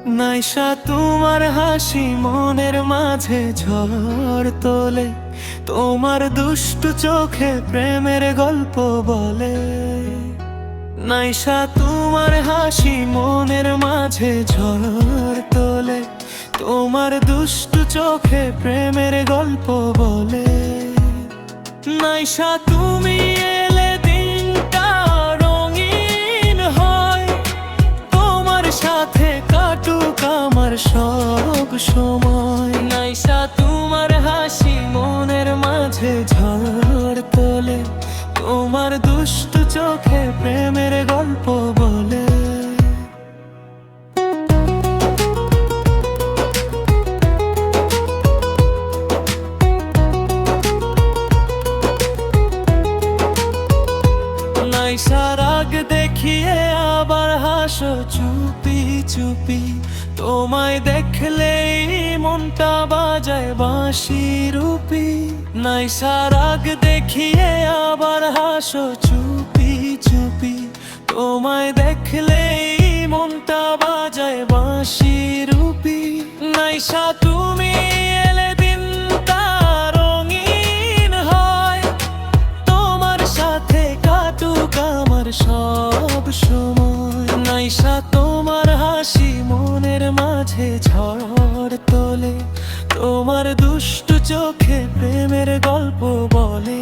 নাইসা তোমার হাসি মনের মাঝে ঝড় তোলে, তোমার দুষ্টু চোখে প্রেমের গল্প বলে। নাইসা তোমার হাসি মনের মাঝে ঝড় তোলে, তোমার দুষ্টু চোখে প্রেমের গল্প বলে। নাইসা তুমি এলে দিনটা রঙিন হয়, তোমার সাথে কাটুক আমার সব সময়। নাইসা তোমার হাসি মনের মাঝে ঝড় তোলে, তোমার দুষ্টু চোখে প্রেমের গল্প বলে। নাইসা রাগ দেখিয়ে আবার হাসো চুপি চুপি, তোমায় দেখলেই মনটা বাজায় বাঁশি রূপী। নাইসা রাগ দেখিয়ে আবার হাসো চুপি চুপি, তোমায় দেখলেই মনটা বাজায় বাঁশি রূপী। নাইসা তুমি এলে দিনটা রঙিন হয়, তোমার সাথে কাটুক আমার সব সময়। নাইসা তোমার হাসি মনের মাঝে ঝড় তোলে, তোমার দুষ্টু চোখে প্রেমের গল্প বলে।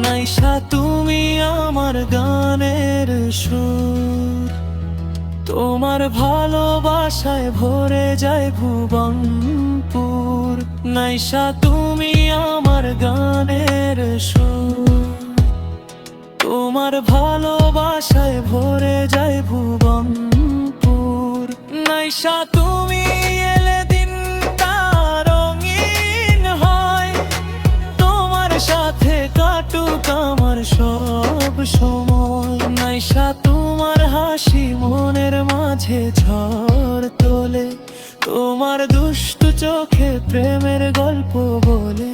নাইসা তুমি আমার গানের সুর, তোমার ভালোবাসায় ভরে যায় ভুবনপুর। নাইসা তুমি আমার গানের সুর, তোমার ভালোবাসায় ভরে যায় ভুবনপুর। নাইসা তুমি এলে দিনটা রঙিন হয়, তোমার সাথে কাটুক আমার সব সময়। নাইসা তোমার হাসি মনের মাঝে ঝড় তোলে, তোমার দুষ্টু চোখে প্রেমের গল্প বলে।